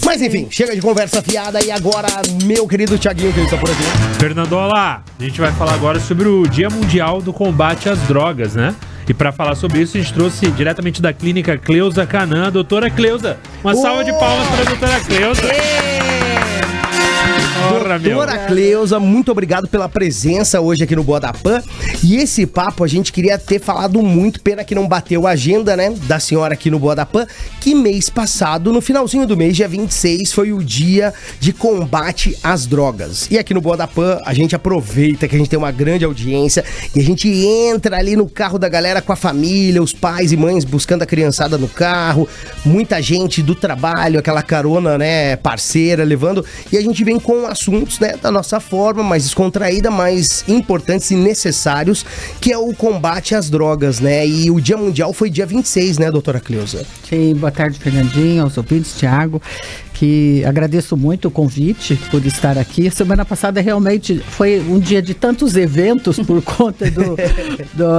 Mas enfim, chega de conversa fiada e agora, meu querido Thiaguinho, que ele tá por aqui. Fernandola, a gente vai falar agora sobre o Dia Mundial do Combate às Drogas, né? E pra falar sobre isso, a gente trouxe diretamente da clínica Cleusa Canã, doutora Cleusa. Uma salva de palmas pra doutora Cleusa. Doutora Cleusa, muito obrigado pela presença hoje aqui no Boa da Pan. E esse papo a gente queria ter falado muito, pena que não bateu a agenda, né, da senhora aqui no Boa da Pan, que mês passado, no finalzinho do mês, dia 26, foi o dia de combate às drogas. E aqui no Boa da Pan, a gente aproveita que a gente tem uma grande audiência e a gente entra ali no carro da galera com a família, os pais e mães buscando a criançada no carro, muita gente do trabalho, aquela carona, né, parceira, levando, e a gente vem com assuntos, né, da nossa forma, mais descontraída, mais importantes e necessários, que é o combate às drogas, né? E o Dia Mundial foi dia 26, né, doutora Cleusa? Sim, boa tarde, Fernandinho, aos ouvintes, Thiago, que agradeço muito o convite por estar aqui. Semana passada realmente foi um dia de tantos eventos por conta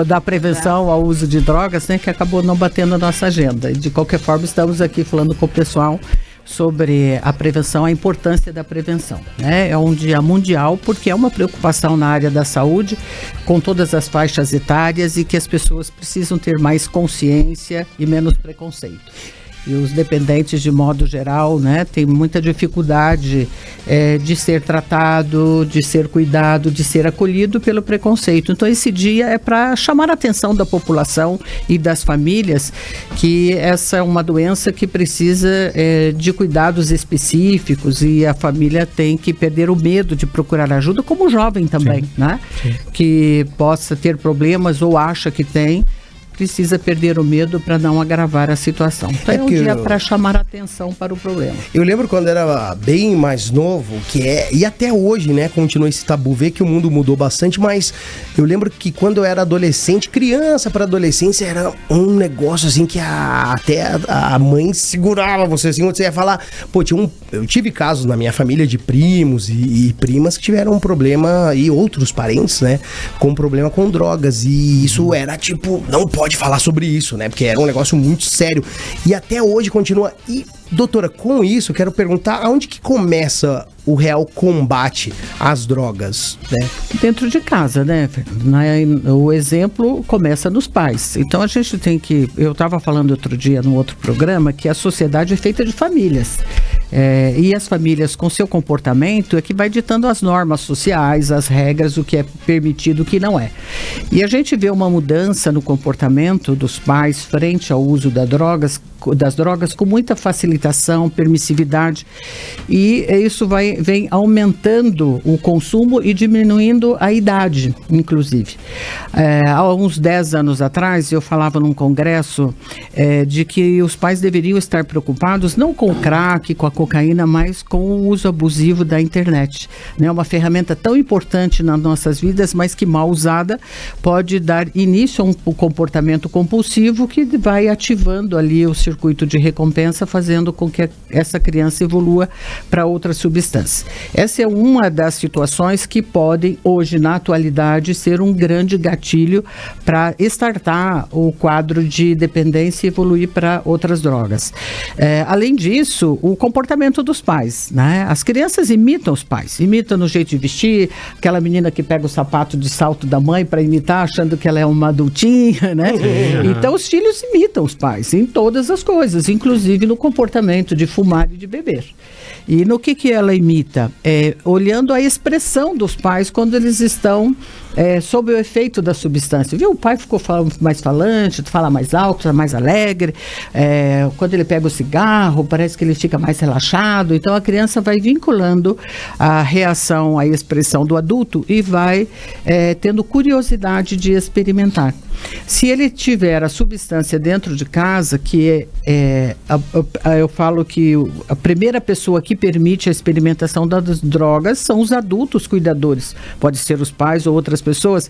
da prevenção ao uso de drogas, né, que acabou não batendo a nossa agenda. E de qualquer forma, estamos aqui falando com o pessoal sobre a prevenção, a importância da prevenção, né? É um dia mundial porque é uma preocupação na área da saúde, com todas as faixas etárias, e que as pessoas precisam ter mais consciência e menos preconceito. E os dependentes, de modo geral, né, tem muita dificuldade de ser tratado, de ser cuidado, de ser acolhido pelo preconceito. Então, esse dia é para chamar a atenção da população e das famílias que essa é uma doença que precisa de cuidados específicos, e a família tem que perder o medo de procurar ajuda, como o jovem também, sim, né? Sim. Que possa ter problemas ou acha que tem, precisa perder o medo para não agravar a situação. Então é um dia para chamar a atenção para o problema. Eu lembro quando era bem mais novo, e até hoje, né, continua esse tabu, vê que o mundo mudou bastante, mas eu lembro que quando eu era adolescente, criança para adolescência, era um negócio assim que até a mãe segurava você, assim, quando você ia falar, pô, eu tive casos na minha família de primos e primas que tiveram um problema, e outros parentes, né, com problema com drogas, e isso era tipo, não pode falar sobre isso, né? Porque era um negócio muito sério. E até hoje continua. E, doutora, com isso, eu quero perguntar aonde que começa o real combate às drogas, né? Dentro de casa, né? O exemplo começa nos pais. Então a gente tem que... Eu estava falando outro dia no outro programa que a sociedade é feita de famílias. E as famílias, com seu comportamento, é que vai ditando as normas sociais, as regras, o que é permitido, o que não é. E a gente vê uma mudança no comportamento dos pais frente ao uso das drogas com muita facilitação, permissividade, e isso vem aumentando o consumo e diminuindo a idade, inclusive. Há uns 10 anos atrás, eu falava num congresso de que os pais deveriam estar preocupados não com o crack, com a cocaína, mas com o uso abusivo da internet, né? Uma ferramenta tão importante nas nossas vidas, mas que mal usada pode dar início a um comportamento compulsivo que vai ativando ali o circuito de recompensa, fazendo com que essa criança evolua para outra substância. Essa é uma das situações que podem, hoje, na atualidade, ser um grande gatilho para startar o quadro de dependência e evoluir para outras drogas. Além disso, o comportamento dos pais, né? As crianças imitam os pais, imitam no jeito de vestir, aquela menina que pega o sapato de salto da mãe para imitar, achando que ela é uma adultinha, né? Então, os filhos imitam os pais em todas as coisas, inclusive no comportamento de fumar e de beber. E no que ela imita? Olhando a expressão dos pais quando eles estão sob o efeito da substância. Viu? O pai ficou mais falante, fala mais alto, mais alegre. Quando ele pega o cigarro, parece que ele fica mais relaxado. Então, a criança vai vinculando a reação, a expressão do adulto e vai tendo curiosidade de experimentar. Se ele tiver a substância dentro de casa, que eu falo que a primeira pessoa que permite a experimentação das drogas são os adultos cuidadores. Pode ser os pais ou outras pessoas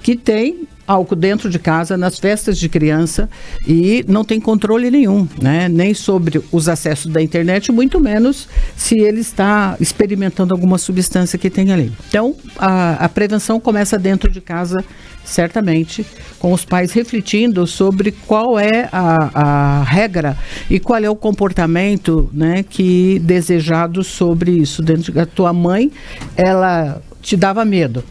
que têm álcool dentro de casa, nas festas de criança, e não tem controle nenhum, né? Nem sobre os acessos da internet, muito menos se ele está experimentando alguma substância que tem ali. Então, a prevenção começa dentro de casa, certamente, com os pais refletindo sobre qual é a regra e qual é o comportamento, né, que desejado sobre isso. Dentro da tua mãe, ela te dava medo.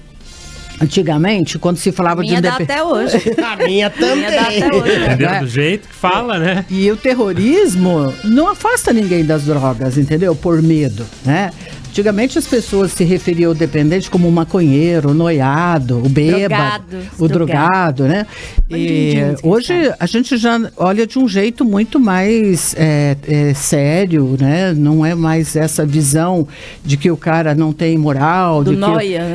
Antigamente, quando se falava de... dá até hoje. A minha também. Dá até hoje. Entendeu? Do jeito que fala, né? E o terrorismo não afasta ninguém das drogas, entendeu? Por medo, né? Antigamente as pessoas se referiam ao dependente como o maconheiro, o noiado, o bêbado, o drogado, né? E hoje a gente já olha de um jeito muito mais sério, né? Não é mais essa visão de que o cara não tem moral,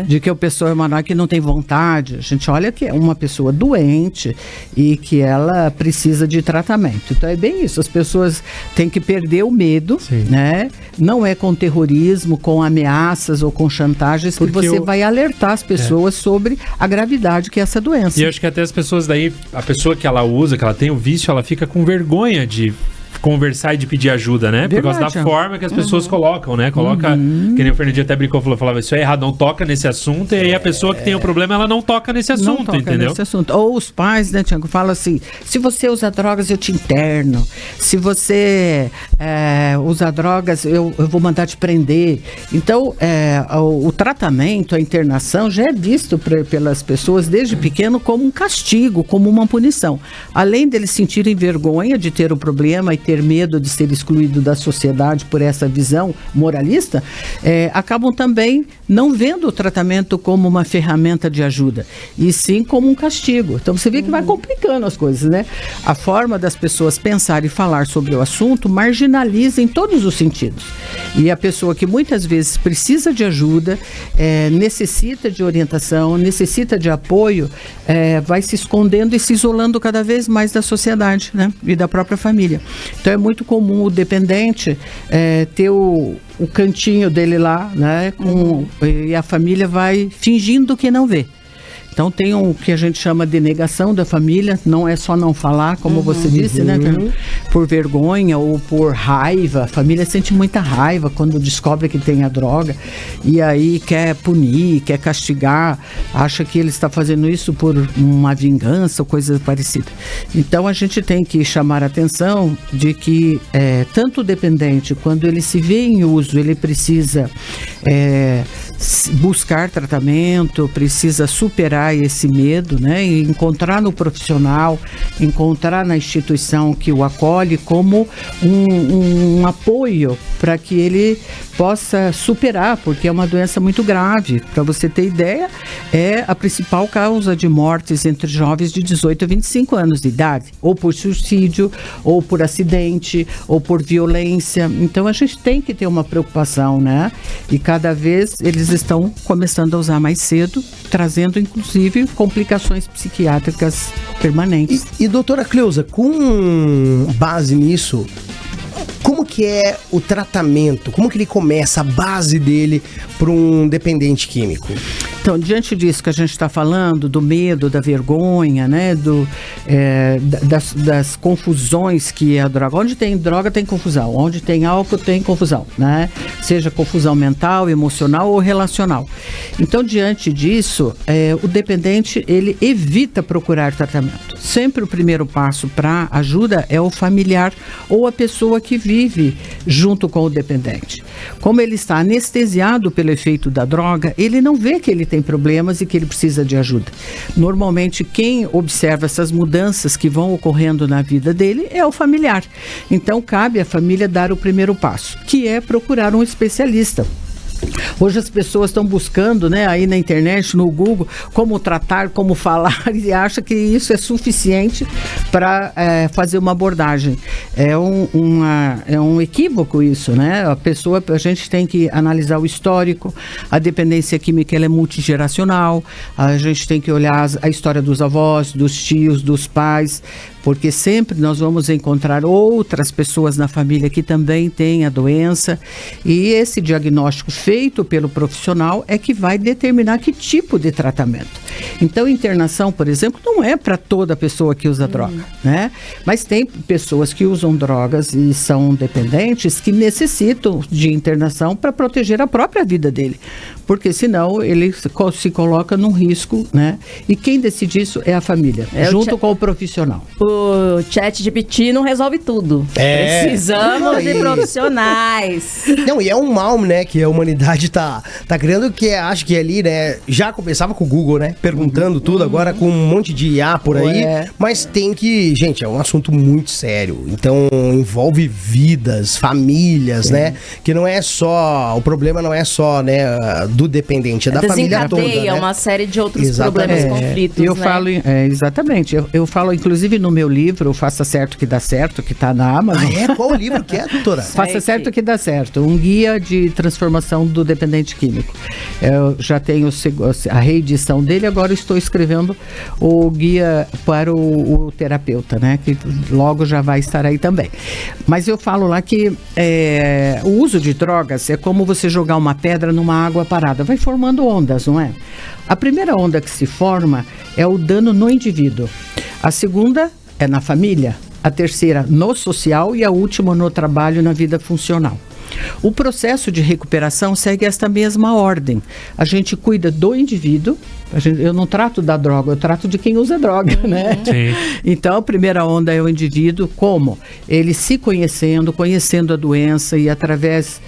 de que a pessoa é uma que não tem vontade. A gente olha que é uma pessoa doente e que ela precisa de tratamento. Então é bem isso, as pessoas têm que perder o medo, né? Não é com terrorismo, com ameaças ou com chantagens que você vai alertar as pessoas sobre a gravidade que é essa doença. E eu acho que até as pessoas daí, a pessoa que ela usa, que ela tem o vício, ela fica com vergonha de conversar e de pedir ajuda, né? Por causa da forma que as pessoas colocam, né? Coloca, que nem o Fernandinho até brincou, falava, isso é errado, não toca nesse assunto, e aí a pessoa que tem o problema, ela não toca nesse assunto, entendeu? Nesse assunto. Ou os pais, né, Tiago, falam assim, se você usa drogas, eu te interno. Se você usa drogas, eu vou mandar te prender. Então, o tratamento, a internação, já é visto pelas pessoas desde pequeno como um castigo, como uma punição. Além deles sentirem vergonha de ter o problema e ter medo de ser excluído da sociedade por essa visão moralista, acabam também não vendo o tratamento como uma ferramenta de ajuda, e sim como um castigo. Então você vê que vai complicando as coisas, né? A forma das pessoas pensar e falar sobre o assunto marginaliza em todos os sentidos. E a pessoa que muitas vezes precisa de ajuda, necessita de orientação, necessita de apoio, vai se escondendo e se isolando cada vez mais da sociedade, né? E da própria família. Então é muito comum o dependente ter o cantinho dele lá, né? E a família vai fingindo que não vê. Então tem o que a gente chama de negação da família, não é só não falar, como você disse, né? Por vergonha ou por raiva. A família sente muita raiva quando descobre que tem a droga e aí quer punir, quer castigar, acha que ele está fazendo isso por uma vingança ou coisa parecida. Então a gente tem que chamar a atenção de que tanto o dependente, quando ele se vê em uso, ele precisa buscar tratamento, precisa superar esse medo, né? E encontrar no profissional, encontrar na instituição que o acolhe como um apoio para que ele possa superar, porque é uma doença muito grave. Para você ter ideia, é a principal causa de mortes entre jovens de 18 a 25 anos de idade, ou por suicídio, ou por acidente, ou por violência. Então a gente tem que ter uma preocupação, né? E cada vez eles estão começando a usar mais cedo, trazendo inclusive complicações psiquiátricas permanentes. E doutora Cleusa, com base nisso, como que é o tratamento? Como que ele começa, a base dele para um dependente químico? Então, diante disso que a gente está falando, do medo, da vergonha, né, das confusões que a droga... Onde tem droga tem confusão, onde tem álcool tem confusão, né? Seja confusão mental, emocional ou relacional. Então, diante disso, o dependente, ele evita procurar tratamento. Sempre o primeiro passo para ajuda é o familiar ou a pessoa que vive junto com o dependente. Como ele está anestesiado pelo efeito da droga, ele não vê que ele tem problemas e que ele precisa de ajuda. Normalmente, quem observa essas mudanças que vão ocorrendo na vida dele é o familiar. Então, cabe à família dar o primeiro passo, que é procurar um especialista. Hoje as pessoas estão buscando, né, aí na internet, no Google, como tratar, como falar, e acha que isso é suficiente para fazer uma abordagem. É um equívoco isso, né? A gente tem que analisar o histórico, a dependência química ela é multigeracional, a gente tem que olhar a história dos avós, dos tios, dos pais, porque sempre nós vamos encontrar outras pessoas na família que também têm a doença, e esse diagnóstico feito pelo profissional é que vai determinar que tipo de tratamento. Então, internação, por exemplo, não é para toda pessoa que usa droga, né? Mas tem pessoas que usam drogas e são dependentes que necessitam de internação para proteger a própria vida dele, porque senão ele se coloca num risco, né? E quem decide isso é a família, junto com o profissional. O ChatGPT não resolve tudo. Precisamos de profissionais. Não, e é um mal, né, que a humanidade tá criando, que acho que ali, né, já começava com o Google, né, perguntando tudo, agora com um monte de IA por aí, mas tem que, gente, é um assunto muito sério, então envolve vidas, famílias, né, que não é só, o problema não é só, né, do dependente, é da família toda, né? Uma série de outros problemas e conflitos, eu falo, exatamente, eu falo, inclusive no meu livro, Faça Certo Que Dá Certo, que está na Amazon. Qual o livro que é, doutora? Faça Certo Que Dá Certo, um guia de transformação do dependente químico. Eu já tenho a reedição dele, agora estou escrevendo o guia para o terapeuta, né? Que logo já vai estar aí também. Mas eu falo lá que o uso de drogas é como você jogar uma pedra numa água parada, vai formando ondas, não é? A primeira onda que se forma é o dano no indivíduo. A segunda é na família, a terceira no social e a última no trabalho, na vida funcional. O processo de recuperação segue esta mesma ordem. A gente cuida do indivíduo, eu não trato da droga, eu trato de quem usa droga, né? Sim. Então, a primeira onda é o indivíduo, como? Ele se conhecendo a doença, e através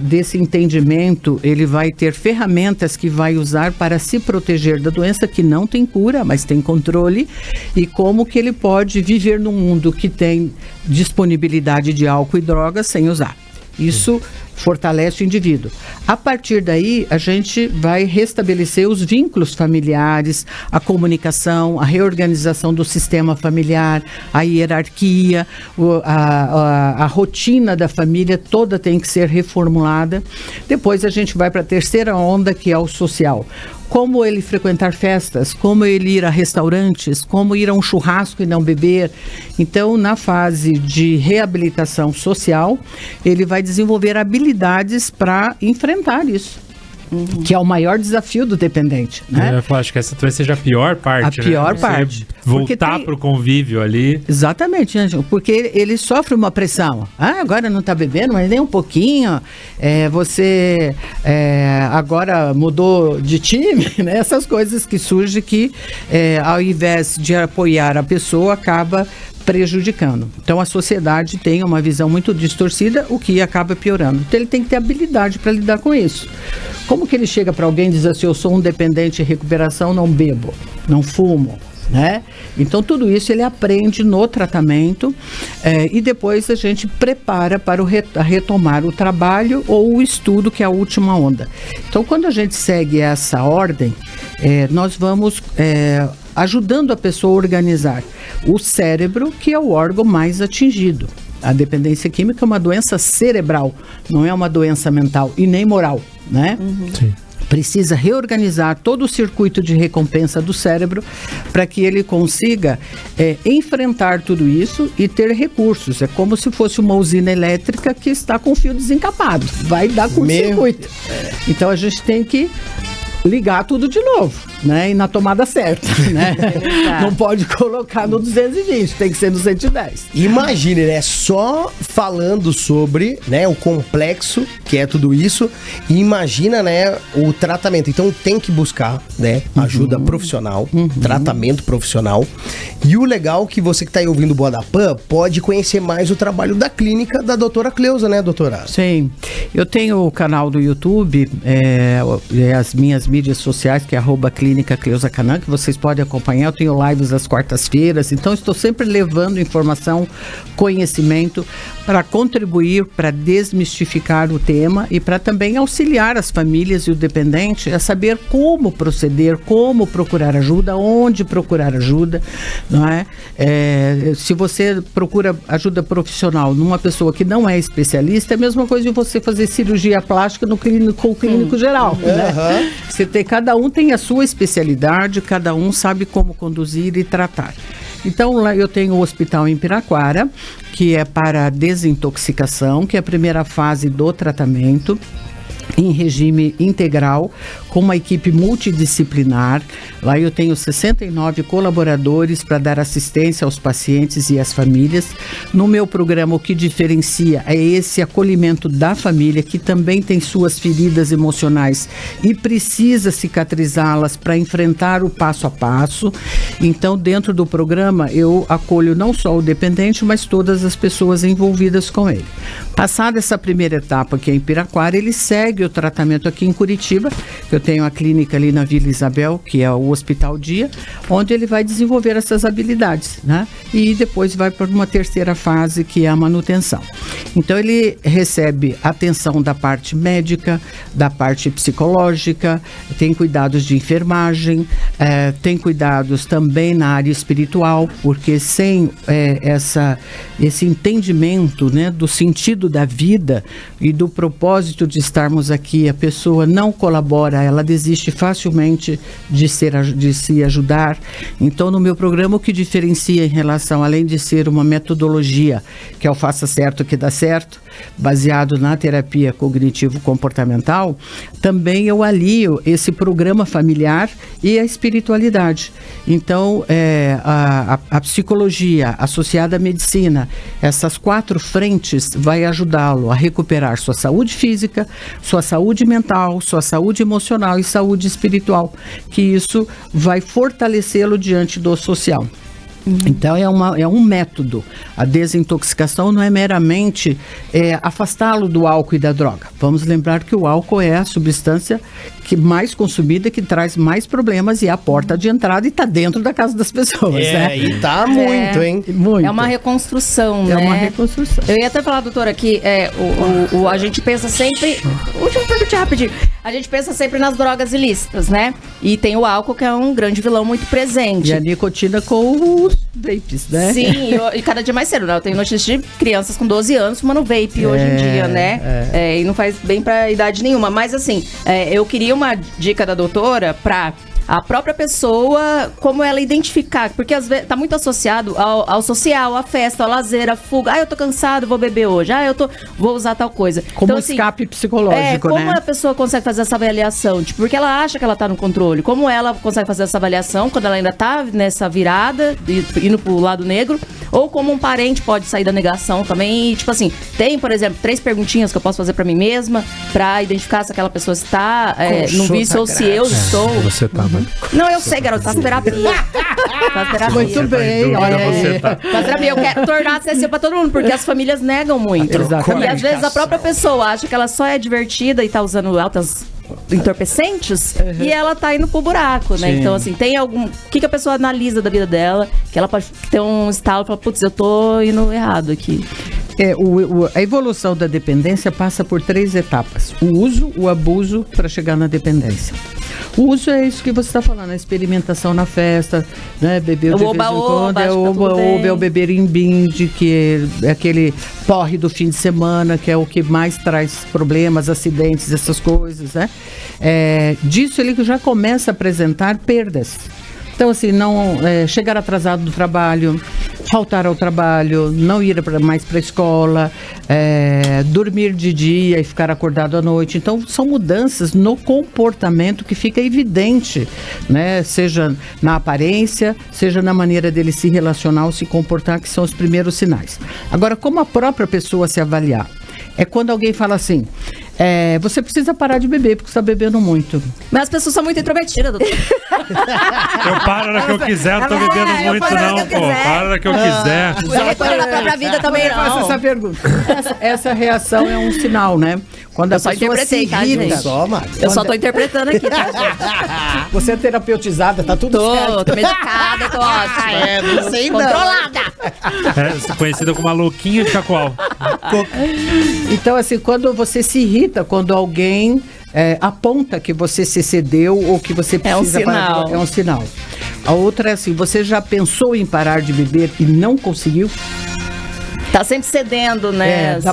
desse entendimento, ele vai ter ferramentas que vai usar para se proteger da doença, que não tem cura, mas tem controle, e como que ele pode viver num mundo que tem disponibilidade de álcool e drogas sem usar. Isso fortalece o indivíduo. A partir daí, a gente vai restabelecer os vínculos familiares, a comunicação, a reorganização do sistema familiar, a hierarquia, a rotina da família toda tem que ser reformulada. Depois a gente vai para a terceira onda, que é o social. Como ele frequentar festas, como ele ir a restaurantes, como ir a um churrasco e não beber. Então, na fase de reabilitação social, ele vai desenvolver habilidades para enfrentar isso. Que é o maior desafio do dependente, né? Eu acho que essa talvez seja a pior parte, a pior parte. Voltar para o convívio ali. Exatamente, né? Porque ele sofre uma pressão. Agora não está bebendo, mas nem um pouquinho. Você agora mudou de time, né? Essas coisas que surgem que, ao invés de apoiar a pessoa, acaba prejudicando. Então, a sociedade tem uma visão muito distorcida, o que acaba piorando. Então, ele tem que ter habilidade para lidar com isso. Como que ele chega para alguém e diz assim, eu sou um dependente em recuperação, não bebo, não fumo, né? Então, tudo isso ele aprende no tratamento, e depois a gente prepara para retomar o trabalho ou o estudo, que é a última onda. Então, quando a gente segue essa ordem, nós vamos ajudando a pessoa a organizar o cérebro, que é o órgão mais atingido. A dependência química é uma doença cerebral, não é uma doença mental e nem moral, né? Sim. Precisa reorganizar todo o circuito de recompensa do cérebro para que ele consiga enfrentar tudo isso e ter recursos. É como se fosse uma usina elétrica que está com o fio desencapado. Vai dar curto-circuito. Então, a gente tem que ligar tudo de novo, né? E na tomada certa, né? Não pode colocar no 220, tem que ser no 110. Imagine, né? Só falando sobre, né, o complexo que é tudo isso, e imagina, né, o tratamento. Então tem que buscar, né, ajuda profissional, tratamento profissional. E o legal é que você que está aí ouvindo o Boa da Pan pode conhecer mais o trabalho da clínica da doutora Cleusa, né, doutora? Sim. Eu tenho o canal do YouTube, as minhas mídias sociais, que é @Clínica Cleusa Canan, que vocês podem acompanhar. Eu tenho lives às quartas-feiras, então estou sempre levando informação, conhecimento, para contribuir, para desmistificar o tema e para também auxiliar as famílias e o dependente a saber como proceder, como procurar ajuda, onde procurar ajuda, não é? Se você procura ajuda profissional numa pessoa que não é especialista, é a mesma coisa de você fazer cirurgia plástica no clínico geral, né? Cada um tem a sua especialidade, cada um sabe como conduzir e tratar. Então, lá eu tenho o hospital em Piraquara, que é para desintoxicação, que é a primeira fase do tratamento, em regime integral, com uma equipe multidisciplinar. Lá eu tenho 69 colaboradores para dar assistência aos pacientes e às famílias. No meu programa, o que diferencia é esse acolhimento da família, que também tem suas feridas emocionais e precisa cicatrizá-las para enfrentar o passo a passo. Então, dentro do programa, eu acolho não só o dependente, mas todas as pessoas envolvidas com ele. Passada essa primeira etapa, que é em Piraquara, ele segue o tratamento aqui em Curitiba. Eu tenho a clínica ali na Vila Isabel, que é o Hospital Dia, onde ele vai desenvolver essas habilidades, né? E depois vai para uma terceira fase, que é a manutenção. Então, ele recebe atenção da parte médica, da parte psicológica, tem cuidados de enfermagem, tem cuidados também na área espiritual, porque sem esse entendimento, né, do sentido da vida e do propósito de estarmos aqui, a pessoa não colabora, ela desiste facilmente de se ajudar. Então, no meu programa, o que diferencia em relação, além de ser uma metodologia, que é o Faça Certo que dá certo, baseado na terapia cognitivo-comportamental, também eu alio esse programa familiar e a espiritualidade. Então, a psicologia associada à medicina, essas 4 frentes vai ajudá-lo a recuperar sua saúde física, sua saúde mental, sua saúde emocional e saúde espiritual, que isso vai fortalecê-lo diante do social. Então, é um método. A desintoxicação não é meramente afastá-lo do álcool e da droga. Vamos lembrar que o álcool é a substância mais consumida, que traz mais problemas e é a porta de entrada e está dentro da casa das pessoas, né? E tá muito, hein? Muito. É uma reconstrução, né? É uma reconstrução. Eu ia até falar, doutora, que a gente pensa sempre... Última pergunta rapidinho. A gente pensa sempre nas drogas ilícitas, né? E tem o álcool, que é um grande vilão muito presente. E a nicotina com os vapes, né? Sim, e cada dia mais cedo, né? Eu tenho notícias de crianças com 12 anos fumando vape hoje em dia, né? E não faz bem pra idade nenhuma. Mas assim, eu queria uma dica da doutora pra a própria pessoa, como ela identificar, porque às vezes tá muito associado ao social, à festa, ao lazer, à fuga. Eu tô cansado, vou beber hoje. Vou usar tal coisa. Como então, assim, escape psicológico, como né? a pessoa consegue fazer essa avaliação? Tipo, porque ela acha que ela tá no controle. Como ela consegue fazer essa avaliação quando ela ainda tá nessa virada, indo pro lado negro? Ou como um parente pode sair da negação também. E, tipo assim, tem, por exemplo, 3 perguntinhas que eu posso fazer pra mim mesma, pra identificar se aquela pessoa está no vício ou se eu estou. Você tá, Não, eu sei, garoto, faço terapia. Faço terapia. Muito bem, olha aí. Faço terapia. Eu quero tornar acessível pra todo mundo, porque as famílias negam muito. Exatamente. E às vezes a própria pessoa acha que ela só é divertida e tá usando altas entorpecentes e ela tá indo pro buraco, né? Sim. Então, assim, tem algum... O que a pessoa analisa da vida dela, que ela pode ter um estalo e falar, putz, eu tô indo errado aqui. A evolução da dependência passa por 3 etapas. O uso, o abuso, para chegar na dependência. O uso é isso que você está falando, a experimentação na festa, né? Beber de vez em quando, é o beber em binde, que é aquele porre do fim de semana, que é o que mais traz problemas, acidentes, essas coisas, né? Disso ele já começa a apresentar perdas. Então, assim, chegar atrasado do trabalho, faltar ao trabalho, não ir mais para a escola, dormir de dia e ficar acordado à noite. Então, são mudanças no comportamento que fica evidente, né? Seja na aparência, seja na maneira dele se relacionar ou se comportar, que são os primeiros sinais. Agora, como a própria pessoa se avaliar? É quando alguém fala assim, Você precisa parar de beber, porque você está bebendo muito. Mas as pessoas são muito introvertidas, doutor. Eu paro na hora que eu quiser, não tô bebendo muito não, pô. Para na hora que eu quiser. Não retorno na própria vida também, Eu faço não. essa pergunta. Essa reação é um sinal, né? Quando a Eu só pessoa se interpretei, tá, irrita, gente? Só, Mari. Eu só tô interpretando aqui, tá, gente? você é terapeutizada, tá tudo certo. Tô medicada, tô ótima. Não sei não. Controlada. Conhecida como a louquinha de Chacoal. Então, assim, quando você se irrita, quando alguém aponta que você se excedeu ou que você precisa parar, sinal. é um sinal. A outra é assim, você já pensou em parar de beber e não conseguiu? Tá sempre cedendo, né? assim.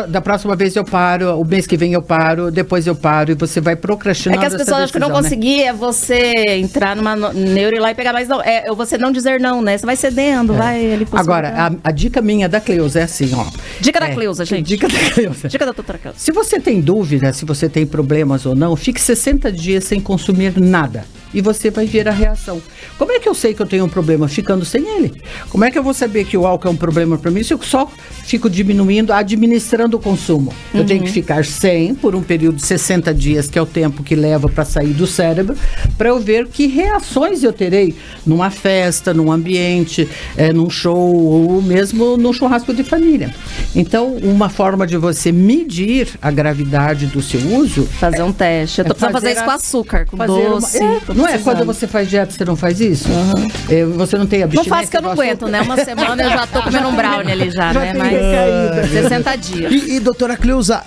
Da próxima vez eu paro, o mês que vem eu paro, depois eu paro e você vai É procrastinando que as essa pessoas acham que não decisão, né? conseguir é você entrar numa neuro e lá e pegar, mas não, é você não dizer não, né? Você vai cedendo, vai ele Agora, a dica minha da Cleusa é assim, ó. Dica da Cleusa, gente. Dica da Cleusa. Dica da doutora Cleusa. Se você tem dúvida, se você tem problemas ou não, fique 60 dias sem consumir nada. E você vai ver a reação. Como é que eu sei que eu tenho um problema? Ficando sem ele. Como é que eu vou saber que o álcool é um problema para mim se eu só fico diminuindo, administrando o consumo? Eu tenho que ficar sem por um período de 60 dias, que é o tempo que leva para sair do cérebro, para eu ver que reações eu terei numa festa, num ambiente, num show ou mesmo num churrasco de família. Então, uma forma de você medir a gravidade do seu uso... Fazer um teste. Eu tô precisando fazer isso com açúcar, com doce. Não é quando você faz dieta, você não faz isso? Você não tem Não abstinência? faço que eu não do aguento, açúcar? né? Uma semana eu já tô comendo um brownie ali já, né? tem Mas recaída. 60 dias. E doutora Cleusa,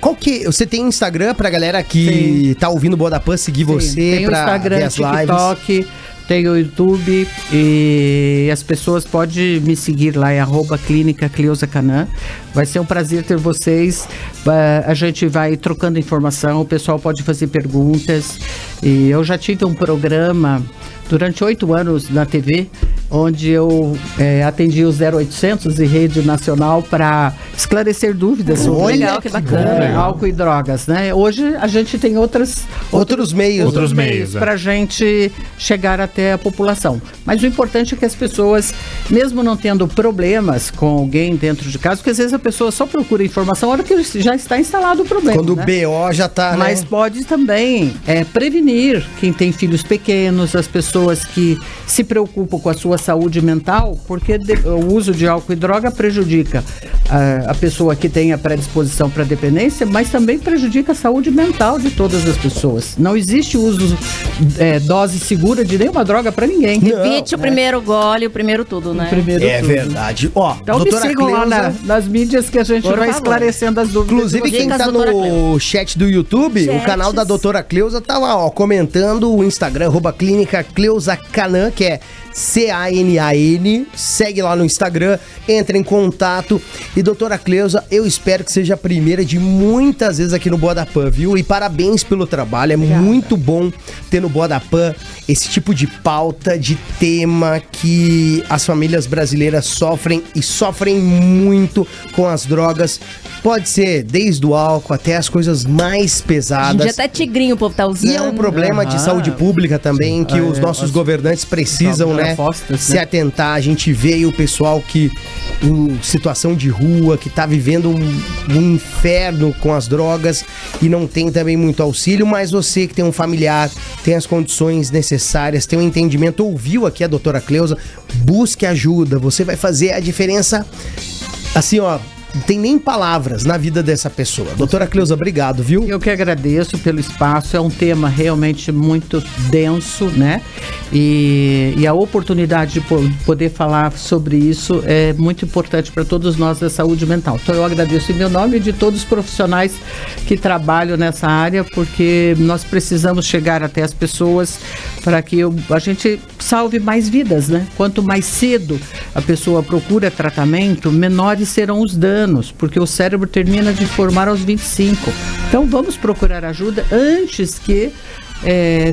qual que... Você tem Instagram pra galera que tá ouvindo o Boa da Pan seguir você Tem o pra Instagram, ver as lives? TikTok, tem o YouTube e as pessoas podem me seguir lá, é @Clínica Cleusa Canan. Vai ser um prazer ter vocês. A gente vai trocando informação, o pessoal pode fazer perguntas. E eu já tive um programa durante 8 anos na TV, onde eu atendi o 0800 e Rede Nacional para esclarecer dúvidas sobre Legal, que bacana. álcool e drogas, né? Hoje a gente tem outros meios. Outros meios, para a gente chegar até a população. Mas o importante é que as pessoas, mesmo não tendo problemas com alguém dentro de casa, porque às vezes a pessoa só procura informação na hora que já está instalado o problema. Quando né? o BO já tá, Mas né? pode também prevenir quem tem filhos pequenos, as pessoas que se preocupam com a sua saúde mental, porque o uso de álcool e droga prejudica a pessoa que tem a predisposição para dependência, mas também prejudica a saúde mental de todas as pessoas. Não existe uso dose segura de nenhuma droga para ninguém. Evite o primeiro gole, o primeiro tudo, né? Primeiro É tudo. verdade. Ó, Então me doutora sigam lá Cleusa, nas mídias que a gente Por vai favor. esclarecendo as dúvidas. inclusive quem Dicas tá doutora no chat do YouTube, o Chats. canal da doutora Cleusa tá lá, ó, comentando o Instagram, @Clínica Cleusa Canan, que é CANAN, segue lá no Instagram, entra em contato. E doutora Cleusa, eu espero que seja a primeira de muitas vezes aqui no Boa da Pan, viu? E parabéns pelo trabalho, é muito bom ter no Boa da Pan esse tipo de pauta, de tema que as famílias brasileiras sofrem e sofrem muito com as drogas. Pode ser desde o álcool até as coisas mais Hoje em pesadas. dia até tigrinho o povo tá usando. E é um problema de saúde pública também que os nossos governantes precisam, jogos né, apostas, se né? atentar. A gente vê aí o pessoal que em situação de rua, que tá vivendo um inferno com as drogas e não tem também muito auxílio, mas você que tem um familiar, tem as condições necessárias, tem um entendimento, ouviu aqui a doutora Cleusa, busque ajuda, você vai fazer a diferença assim, ó, não tem nem palavras na vida dessa pessoa. Doutora Cleusa, obrigado, viu? Eu que agradeço pelo espaço, é um tema realmente muito denso, né? E a oportunidade de poder falar sobre isso é muito importante para todos nós da saúde mental. Então eu agradeço em meu nome e de todos os profissionais que trabalham nessa área, porque nós precisamos chegar até as pessoas para que a gente salve mais vidas, né? Quanto mais cedo a pessoa procura tratamento, menores serão os danos, porque o cérebro termina de formar aos 25. Então vamos procurar ajuda antes que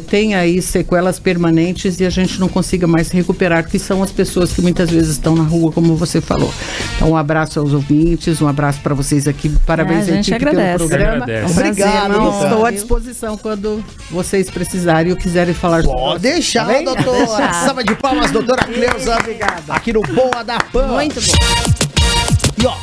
tenha aí sequelas permanentes e a gente não consiga mais recuperar, que são as pessoas que muitas vezes estão na rua, como você falou. Então um abraço aos ouvintes, um abraço para vocês aqui, parabéns A gente equipe pelo agradece. programa. Agradece. É um prazer, Obrigado, irmão. doutora. Estou à disposição quando vocês precisarem ou quiserem falar sobre Pode deixar, Tá bem? doutora. deixar. Salva de palmas, doutora Cleusa. Obrigada. Aqui no Boa da Pan. Muito bom. E ó,